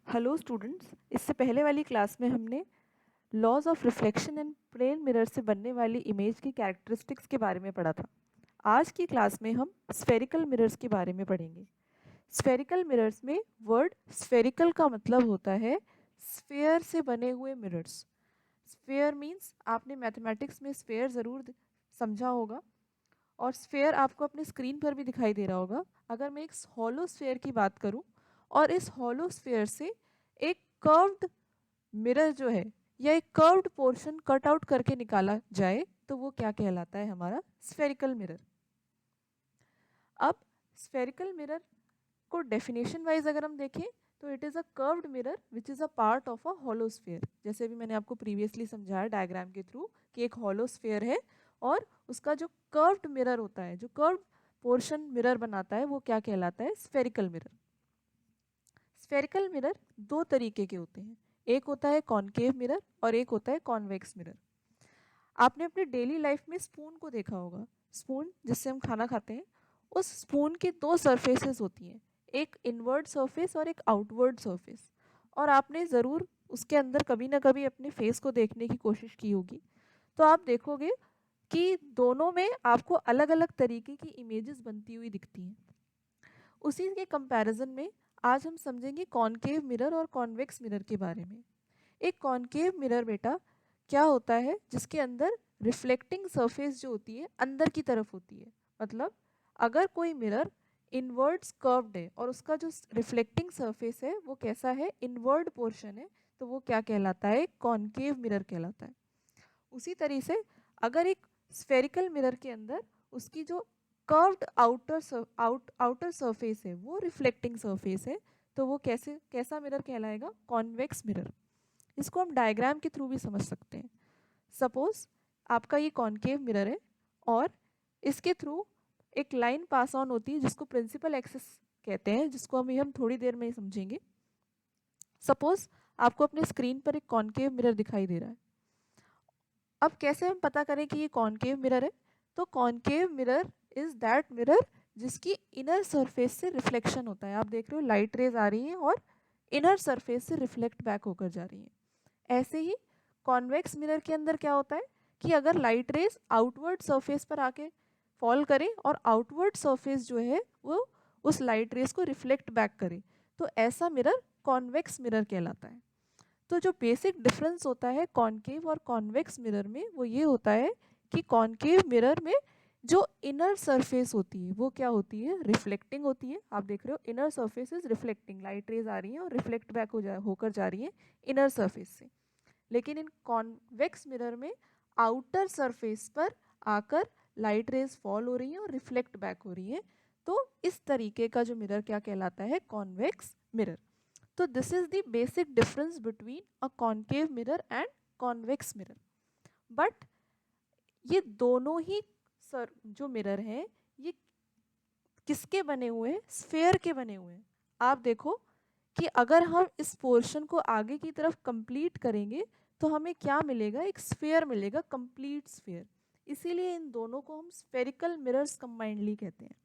Hello students, इससे पहले वाली क्लास में हमने laws of reflection and plane mirror से बनने वाली इमेज की कैरेक्टरिस्टिक्स के बारे में पढ़ा था। आज की क्लास में हम स्फेरिकल मिरर्स के बारे में पढ़ेंगे। स्फेरिकल मिरर्स में वर्ड स्फेरिकल का मतलब होता है स्फेयर से बने हुए मिरर्स। स्फेयर मीन्स आपने मैथमेटिक्स में स्फेयर ज़रूर समझा होगा और स्फेयर आपको अपने स्क्रीन पर भी दिखाई दे रहा होगा। अगर मैं एक हॉलो स्फेयर की बात करूं और इस हॉलो स्फेयर से एक कर्व्ड मिरर जो है या एक कर्व्ड पोर्शन कट आउट करके निकाला जाए तो वो क्या कहलाता है? हमारा स्फेरिकल मिरर। अब स्फेरिकल मिरर को डेफिनेशन वाइज अगर हम देखें तो it is a curved mirror which is a part of a hollow sphere. जैसे भी मैंने आपको प्रीवियसली समझाया डायग्राम के थ्रू कि एक हॉलो स्फेयर है और उसका जो कर्व्ड मिरर होता है, जो कर्व्ड पोर्शन मिरर बनाता है, वो क्या कहलाता है? Spherical mirror. स्फेरिकल मिरर दो तरीके के होते हैं, एक होता है कॉनकेव मिरर और एक होता है कॉन्वेक्स मिरर। आपने अपने डेली लाइफ में स्पून को देखा होगा। स्पून जिससे हम खाना खाते हैं, उस स्पून की दो सरफेसेस होती हैं, एक इनवर्ड सरफेस और एक आउटवर्ड सरफेस। और आपने ज़रूर उसके अंदर कभी ना कभी अपने फेस को देखने की कोशिश की होगी, तो आप देखोगे कि दोनों में आपको अलग अलग तरीके की इमेजेस बनती हुई दिखती हैं। उसी के कंपैरिजन में आज हम समझेंगे कॉनकेव मिरर और कॉन्वेक्स मिरर के बारे में। एक कॉनकेव मिरर बेटा क्या होता है, जिसके अंदर रिफ्लेक्टिंग सरफेस जो होती है अंदर की तरफ होती है। मतलब अगर कोई मिरर इनवर्ड्स कर्व्ड है और उसका जो रिफ्लेक्टिंग सरफेस है वो कैसा है? इनवर्ड पोर्शन है, तो वो क्या कहलाता है? कॉनकेव मिरर कहलाता है। उसी तरीके से अगर एक स्फेरिकल मिरर के अंदर उसकी जो कर्व्ड आउटर सरफेस है वो रिफ्लेक्टिंग सरफेस है, तो वो कैसा मिरर कहलाएगा? Convex mirror. इसको हम डायग्राम के थ्रू भी समझ सकते हैं। सपोज आपका ये कॉनकेव मिरर है और इसके थ्रू एक लाइन पास ऑन होती है जिसको प्रिंसिपल एक्सिस कहते हैं, जिसको हम थोड़ी देर में ही समझेंगे। सपोज आपको अपने स्क्रीन पर एक कॉनकेव मिरर दिखाई दे रहा है। अब कैसे हम पता करें कि ये कॉनकेव मिरर है? तो concave mirror is that mirror जिसकी इनर सरफेस से रिफ्लेक्शन होता है। आप देख रहे हो लाइट रेज आ रही हैं और इनर सरफेस से रिफ्लेक्ट बैक होकर जा रही हैं। ऐसे ही कॉन्वेक्स मिरर के अंदर क्या होता है कि अगर लाइट रेज आउटवर्ड सरफेस पर आके फॉल करे और आउटवर्ड सरफेस जो है वो उस लाइट रेज को रिफ्लेक्ट बैक करे, तो ऐसा मिरर कॉन्वेक्स मिरर कहलाता है। तो जो बेसिक डिफरेंस होता है कॉनकेव और कॉन्वेक्स मिरर में वो ये होता है कि कॉनकेव मिरर में जो इनर सरफेस होती है वो क्या होती है? रिफ्लेक्टिंग होती है। आप देख रहे हो inner surface is reflecting, light rays आ रही है और रिफ्लेक्ट बैक होकर जा रही है इनर सरफेस से। लेकिन इन कॉन्वेक्स मिरर में आउटर सरफेस पर आकर लाइट रेज फॉल हो रही हैं और रिफ्लेक्ट बैक हो रही हैं। तो इस तरीके का जो मिरर क्या कहलाता है? Convex mirror. तो this is the basic difference between a concave mirror and convex mirror. But ये दोनों ही सर जो मिरर हैं ये किसके बने हुए हैं? स्फेयर के बने हुए हैं। आप देखो कि अगर हम इस पोर्शन को आगे की तरफ कंप्लीट करेंगे तो हमें क्या मिलेगा? एक स्फेयर मिलेगा, कंप्लीट स्फेयर। इसीलिए इन दोनों को हम स्फेरिकल मिरर्स कंबाइंडली कहते हैं,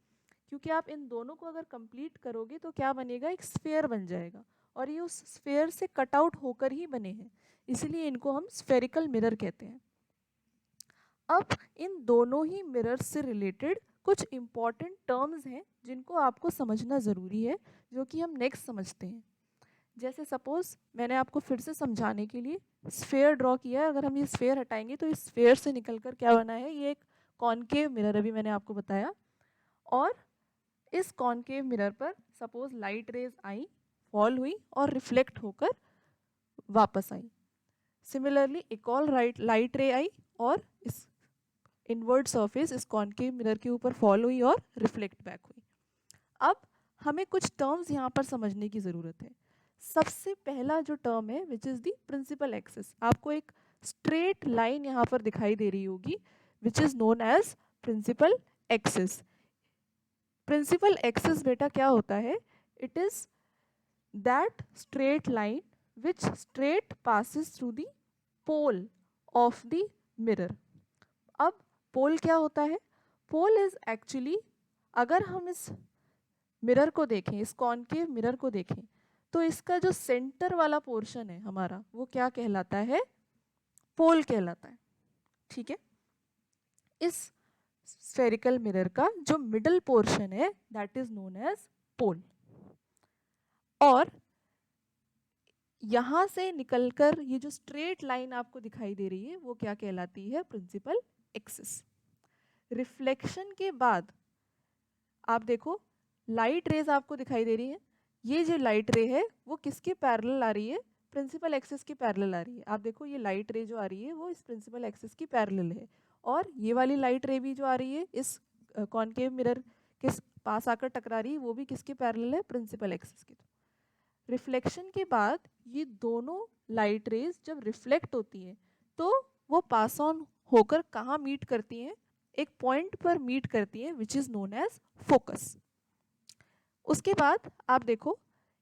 क्योंकि आप इन दोनों को अगर कंप्लीट करोगे तो क्या बनेगा? एक स्फेयर बन जाएगा। और ये उस स्फेयर से कट आउट होकर ही बने हैं, इसलिए इनको हम स्फेरिकल मिरर कहते हैं। अब इन दोनों ही मिरर्स से रिलेटेड कुछ इंपॉर्टेंट टर्म्स हैं जिनको आपको समझना ज़रूरी है, जो कि हम नेक्स्ट समझते हैं। जैसे सपोज मैंने आपको फिर से समझाने के लिए स्फेयर ड्रॉ किया है। अगर हम ये स्फेयर हटाएंगे तो इस स्फेयर से निकलकर क्या बना है? ये एक कॉनकेव मिरर, अभी मैंने आपको बताया। और इस कॉनकेव मिरर पर सपोज लाइट रेज आई, फॉल हुई और रिफ्लेक्ट होकर वापस आई। सिमिलरली एक और लाइट रे आई और इस इनवर्ड सरफेस इस कॉनकेव मिरर के ऊपर फॉल हुई और रिफ्लेक्ट बैक हुई। अब हमें कुछ टर्म्स यहाँ पर समझने की ज़रूरत है। सबसे पहला जो टर्म है which is the principal axis. आपको एक स्ट्रेट लाइन यहाँ पर दिखाई दे रही होगी which is known as principal axis. Principal axis बेटा क्या होता है? It is that straight line which straight passes through the pole of the mirror. अब पोल क्या होता है? पोल इज एक्चुअली, अगर हम इस मिरर को देखें, इस कॉनकेव मिरर को देखें, तो इसका जो सेंटर वाला पोर्शन है हमारा वो क्या कहलाता है, पोल कहलाता है। ठीक है, इस स्फेरिकल मिरर का जो मिडल पोर्शन है दैट इज नोन एज पोल। और यहां से निकलकर ये जो स्ट्रेट लाइन आपको दिखाई दे रही है वो क्या कहलाती है, प्रिंसिपल एक्सिस। रिफ्लेक्शन के बाद आप देखो लाइट रेज आपको दिखाई दे रही है, ये जो लाइट रे है वो किसके पैरेलल आ रही है, प्रिंसिपल एक्सिस की पैरेलल आ रही है। आप देखो ये लाइट रे जो आ रही है वो इस प्रिंसिपल एक्सिस की पैरेलल है, और ये वाली लाइट रे भी जो आ रही है इस कॉनकेव मिरर के पास आकर टकरा रही है, वो भी किसके पैरेलल है, प्रिंसिपल एक्सिस की। रिफ्लेक्शन के बाद ये दोनों लाइट रेज जब रिफ्लेक्ट होती हैं तो वो पास ऑन होकर कहाँ मीट करती हैं, एक पॉइंट पर मीट करती हैं which is known as focus. उसके बाद आप देखो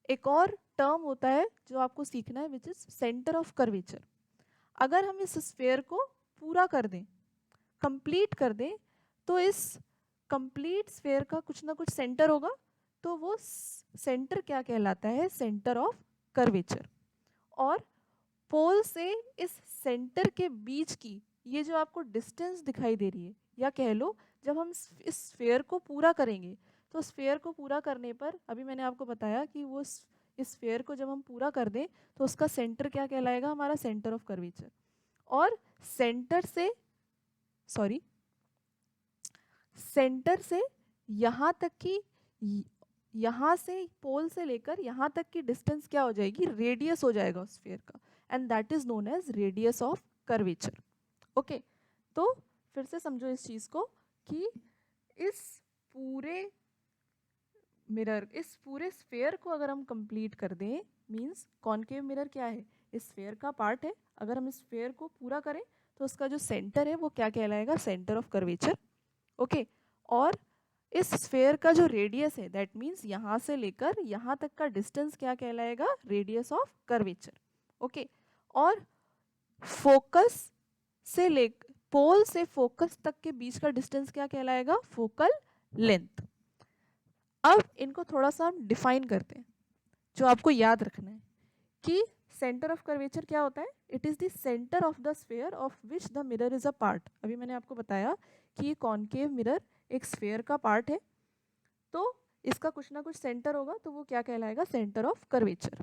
एक और टर्म होता है जो आपको सीखना है which is centre of curvature. अगर हम इस स्फेयर को पूरा कर दें, कंप्लीट कर दें, तो इस कंप्लीट स्फेयर का कुछ ना कुछ सेंटर होगा, तो वो सेंटर क्या कहलाता है, सेंटर ऑफ कर्वेचर। और पोल से इस सेंटर के बीच की ये जो आपको डिस्टेंस दिखाई दे रही है, या कह लो जब हम इस स्फेयर को पूरा करेंगे तो स्फेयर को पूरा करने पर अभी मैंने आपको बताया कि वो इस स्फेयर को जब हम पूरा कर दें तो उसका सेंटर क्या कहलाएगा, हमारा सेंटर ऑफ कर्वेचर। और सेंटर से यहाँ तक की, यहाँ से पोल से लेकर यहाँ तक की डिस्टेंस क्या हो जाएगी, रेडियस हो जाएगा उस स्फीयर का, and that is known as radius of curvature. Okay, तो फिर से समझो इस चीज़ को कि इस पूरे मिरर, इस पूरे स्फीयर को अगर हम कंप्लीट कर दें, मींस कॉनकेव मिरर क्या है, इस स्फीयर का पार्ट है, अगर हम इस स्फीयर को पूरा करें तो उसका जो सेंटर है वो क्या कहलाएगा, सेंटर ऑफ कर्वेचर। ओके, और इस स्फेयर का जो रेडियस है दैट मीन्स यहाँ से लेकर यहाँ तक का डिस्टेंस क्या कहलाएगा, रेडियस ऑफ कर्वेचर। ओके, और फोकस से ले पोल से फोकस तक के बीच का डिस्टेंस क्या कहलाएगा, फोकल लेंथ। अब इनको थोड़ा सा हम डिफाइन करते हैं, जो आपको याद रखना है कि सेंटर ऑफ कर्वेचर क्या होता है, it is the centre of the sphere of which the mirror is a part. अभी मैंने आपको बताया कि ये कॉनकेव मिरर एक स्फेयर का पार्ट है, तो इसका कुछ ना कुछ सेंटर होगा, तो वो क्या कहलाएगा, सेंटर ऑफ कर्वेचर।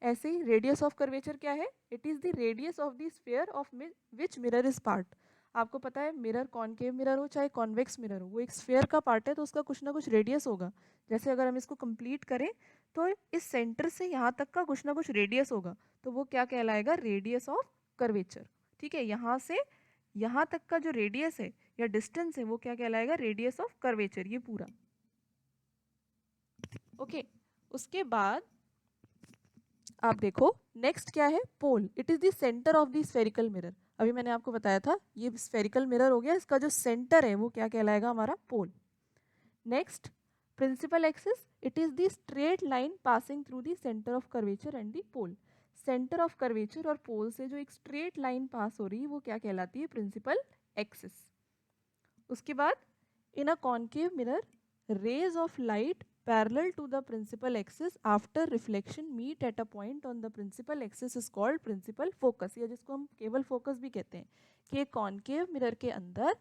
ऐसे ही रेडियस ऑफ कर्वेचर क्या है, it is the radius of the sphere of which mirror is part. आपको पता है मिरर कॉनकेव मिरर हो चाहे कॉन्वेक्स मिरर हो, वो एक स्फेयर का पार्ट है, तो उसका कुछ ना कुछ रेडियस होगा। जैसे अगर हम इसको कंप्लीट करें तो इस सेंटर से यहाँ तक का कुछ ना कुछ रेडियस होगा, तो वो क्या कहलाएगा, रेडियस ऑफ कर्वेचर। ठीक है, यहाँ से यहाँ तक का जो रेडियस है या डिस्टेंस है वो क्या कहलाएगा, रेडियस ऑफ कर्वेचर, ये पूरा। ओके, उसके बाद आप देखो नेक्स्ट क्या है, pole. It is the centre of the spherical mirror. अभी मैंने आपको बताया था ये स्फेरिकल मिरर हो गया, इसका जो सेंटर है वो क्या कहलाएगा, हमारा pole. Next principal axis, it is the straight line passing through the centre of curvature and the pole. Centre of curvature और पोल से जो एक स्ट्रेट लाइन पास हो रही है वो क्या कहलाती है, प्रिंसिपल एक्सिस। उसके बाद in a concave mirror rays of light parallel to the principal axis after reflection meet at a point on the principal axis is called principal focus, या जिसको हम केवल फोकस भी कहते हैं, कि कॉनकेव मिरर के अंदर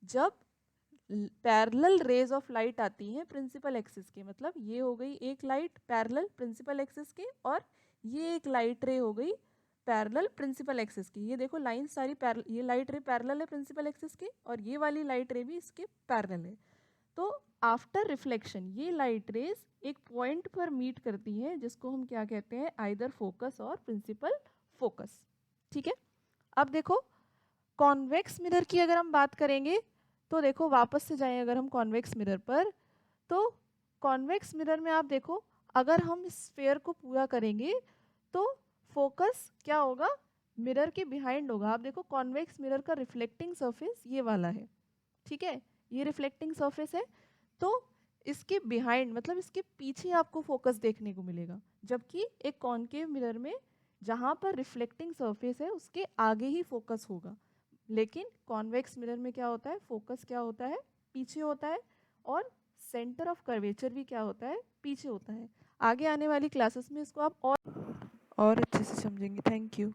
जब पैरेलल रेज ऑफ लाइट आती हैं प्रिंसिपल एक्सिस के, मतलब ये हो गई एक लाइट पैरेलल प्रिंसिपल एक्सिस के, और ये एक लाइट रे हो गई पैरेलल प्रिंसिपल एक्सिस की। ये देखो लाइन सारी ये लाइट रे पैरेलल है प्रिंसिपल एक्सिस की, और ये वाली लाइट रे भी इसके पैरेलल है। तो आफ्टर रिफ्लेक्शन ये लाइट रेज एक पॉइंट पर मीट करती हैं जिसको हम क्या कहते हैं, आइदर फोकस और प्रिंसिपल फोकस। ठीक है, अब देखो कॉन्वेक्स मिरर की अगर हम बात करेंगे तो देखो वापस से जाएं अगर हम कॉन्वेक्स मिरर पर, तो कॉन्वेक्स मिरर में आप देखो अगर हम इस स्फेयर को पूरा करेंगे तो फोकस क्या होगा, मिरर के बिहाइंड होगा। आप देखो कॉन्वेक्स मिरर का रिफ्लेक्टिंग सरफेस ये वाला है, ठीक है, ये रिफ्लेक्टिंग सरफेस है, तो इसके बिहाइंड मतलब इसके पीछे आपको फोकस देखने को मिलेगा, जबकि एक कॉनकेव मिरर में जहाँ पर रिफ्लेक्टिंग सरफेस है उसके आगे ही फोकस होगा। लेकिन कॉन्वेक्स मिरर में क्या होता है, फोकस क्या होता है, पीछे होता है, और सेंटर ऑफ कर्वेचर भी क्या होता है, पीछे होता है। आगे आने वाली क्लासेस में इसको आप और अच्छे से समझेंगे। Thank you.